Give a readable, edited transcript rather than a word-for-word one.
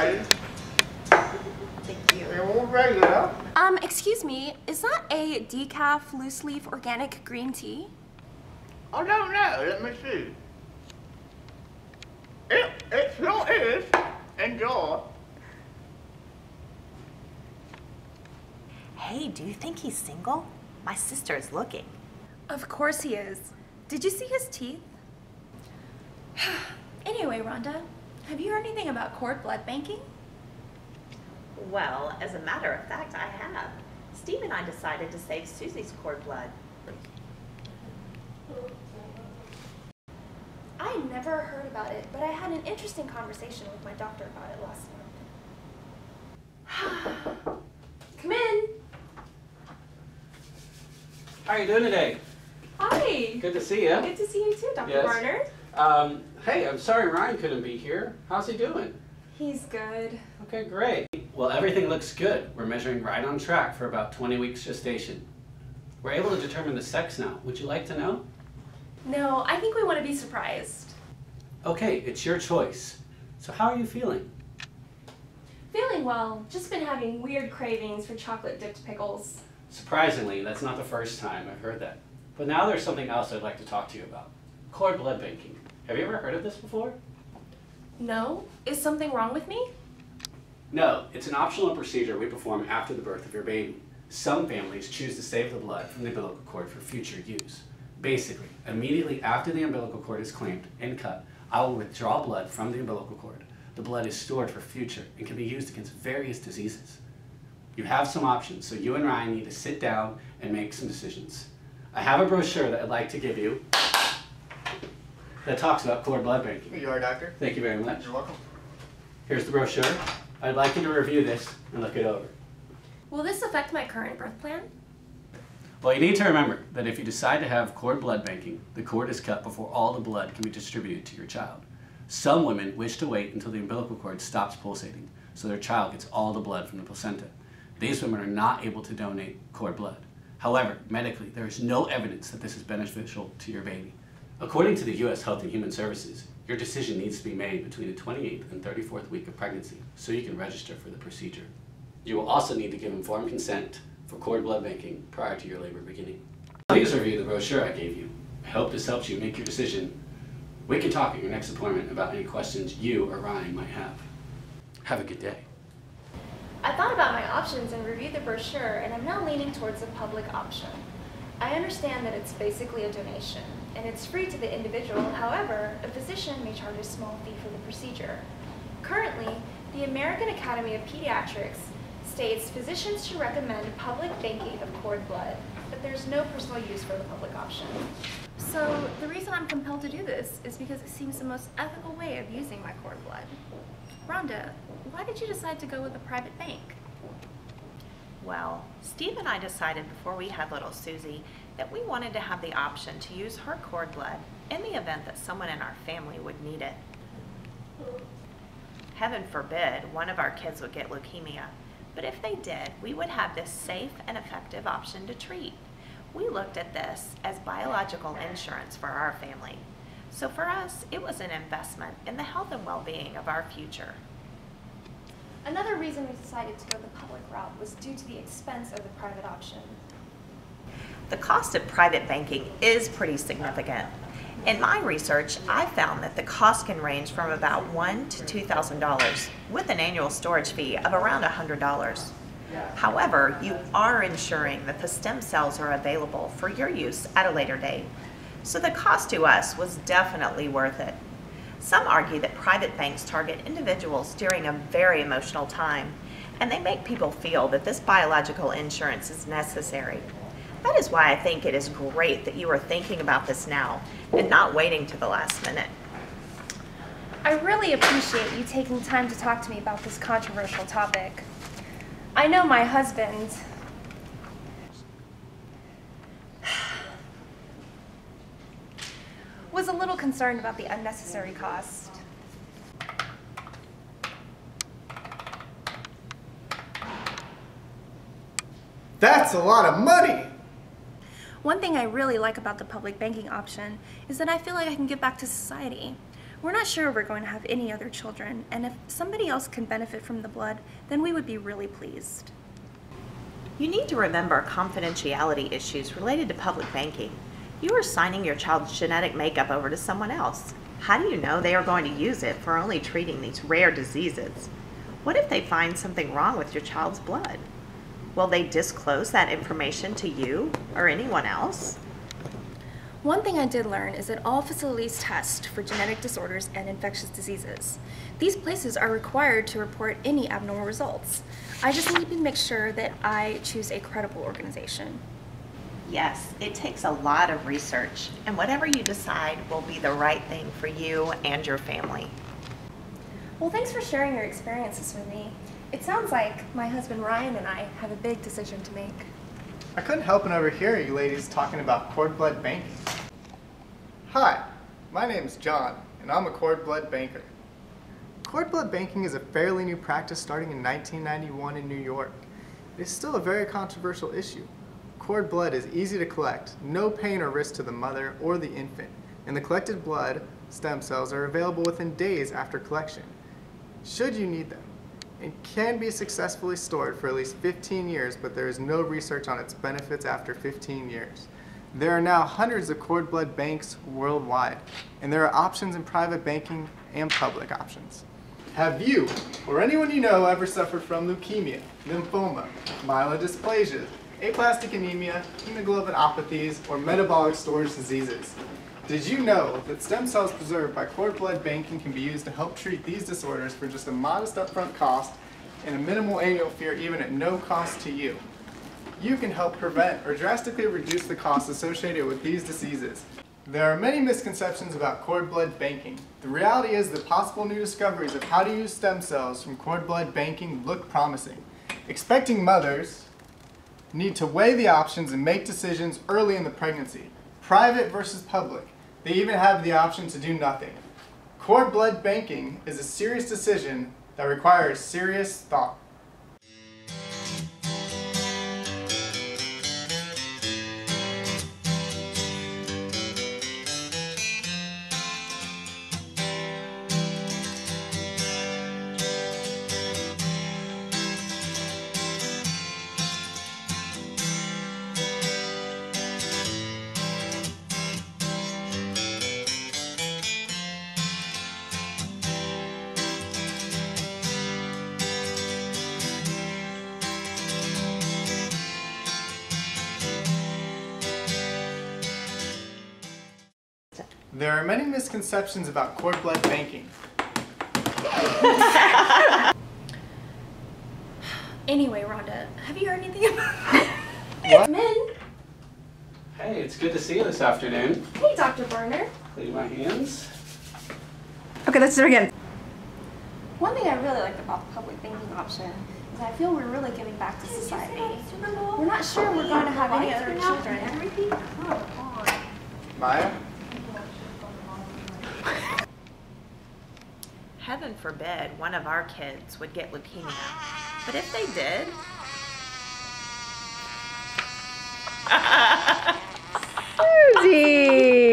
excited. Thank you. It won't regular. Excuse me, is that a decaf loose leaf organic green tea? I don't know. Let me see. It sure is. Enjoy. Hey, do you think he's single? My sister is looking. Of course he is. Did you see his teeth? Anyway, Rhonda, have you heard anything about cord blood banking? Well, as a matter of fact, I have. Steve and I decided to save Susie's cord blood. I never heard about it, but I had an interesting conversation with my doctor about it last month. Come in. How are you doing today? Hi. Good to see you. Good to see you too, Dr. Yes. Barnard. Hey, I'm sorry Ryan couldn't be here. How's he doing? He's good. Okay, great. Well, everything looks good. We're measuring right on track for about 20 weeks gestation. We're able to determine the sex now. Would you like to know? No, I think we want to be surprised. Okay, it's your choice. So how are you feeling? Feeling well, just been having weird cravings for chocolate-dipped pickles. Surprisingly, that's not the first time I've heard that. But now there's something else I'd like to talk to you about. Cord blood banking. Have you ever heard of this before? No? Is something wrong with me? No, it's an optional procedure we perform after the birth of your baby. Some families choose to save the blood from the umbilical cord for future use. Basically, immediately after the umbilical cord is clamped and cut, I will withdraw blood from the umbilical cord. The blood is stored for future and can be used against various diseases. You have some options, so you and Ryan need to sit down and make some decisions. I have a brochure that I'd like to give you that talks about cord blood banking. Here you are, doctor. Thank you very much. You're welcome. Here's the brochure. I'd like you to review this and look it over. Will this affect my current birth plan? Well, you need to remember that if you decide to have cord blood banking, the cord is cut before all the blood can be distributed to your child. Some women wish to wait until the umbilical cord stops pulsating, so their child gets all the blood from the placenta. These women are not able to donate cord blood. However, medically, there is no evidence that this is beneficial to your baby. According to the U.S. Health and Human Services, your decision needs to be made between the 28th and 34th week of pregnancy so you can register for the procedure. You will also need to give informed consent for cord blood banking prior to your labor beginning. Please review the brochure I gave you. I hope this helps you make your decision. We can talk at your next appointment about any questions you or Ryan might have. Have a good day. I thought about my options and reviewed the brochure, and I'm now leaning towards the public option. I understand that it's basically a donation, and it's free to the individual. However, a physician may charge a small fee for the procedure. Currently, the American Academy of Pediatrics states physicians should recommend public banking of cord blood, but there's no personal use for the public option. So the reason I'm compelled to do this is because it seems the most ethical way of using my cord blood. Rhonda, why did you decide to go with a private bank? Well, Steve and I decided before we had little Susie that we wanted to have the option to use her cord blood in the event that someone in our family would need it. Heaven forbid one of our kids would get leukemia, but if they did, we would have this safe and effective option to treat. We looked at this as biological insurance for our family. So for us, it was an investment in the health and well-being of our future. Another reason we decided to go the public route was due to the expense of the private option. The cost of private banking is pretty significant. In my research, I found that the cost can range from about $1,000 to $2,000 with an annual storage fee of around $100. However, you are ensuring that the stem cells are available for your use at a later date. So the cost to us was definitely worth it. Some argue that private banks target individuals during a very emotional time, and they make people feel that this biological insurance is necessary. That is why I think it is great that you are thinking about this now and not waiting to the last minute. I really appreciate you taking time to talk to me about this controversial topic. I know my husband was a little concerned about the unnecessary cost. That's a lot of money. One thing I really like about the public banking option is that I feel like I can give back to society. We're not sure we're going to have any other children, and if somebody else can benefit from the blood, then we would be really pleased. You need to remember confidentiality issues related to public banking. You are signing your child's genetic makeup over to someone else. How do you know they are going to use it for only treating these rare diseases? What if they find something wrong with your child's blood? Will they disclose that information to you or anyone else? One thing I did learn is that all facilities test for genetic disorders and infectious diseases. These places are required to report any abnormal results. I just need to make sure that I choose a credible organization. Yes, it takes a lot of research, and whatever you decide will be the right thing for you and your family. Well, thanks for sharing your experiences with me. It sounds like my husband Ryan and I have a big decision to make. I couldn't help but overhear you ladies talking about cord blood banking. Hi, my name is John, and I'm a cord blood banker. Cord blood banking is a fairly new practice starting in 1991 in New York. It is still a very controversial issue. Cord blood is easy to collect, no pain or risk to the mother or the infant, and the collected blood stem cells are available within days after collection, should you need them. It can be successfully stored for at least 15 years, but there is no research on its benefits after 15 years. There are now hundreds of cord blood banks worldwide, and there are options in private banking and public options. Have you, or anyone you know, ever suffered from leukemia, lymphoma, myelodysplasia, aplastic anemia, hemoglobinopathies, or metabolic storage diseases? Did you know that stem cells preserved by cord blood banking can be used to help treat these disorders for just a modest upfront cost and a minimal annual fee, even at no cost to you? You can help prevent or drastically reduce the costs associated with these diseases. There are many misconceptions about cord blood banking. The reality is that possible new discoveries of how to use stem cells from cord blood banking look promising. Expecting mothers need to weigh the options and make decisions early in the pregnancy, private versus public. They even have the option to do nothing. Cord blood banking is a serious decision that requires serious thought. There are many misconceptions about cord blood banking. Anyway, Rhonda, have you heard anything about What? Men? Hey, it's good to see you this afternoon. Hey, Dr. Barner. Clean my hands. Okay, let's do it again. One thing I really like about the public banking option is I feel we're really giving back to society. We're not sure we're going to have any other children. Maya? Heaven forbid one of our kids would get leukemia. But if they did, Susie!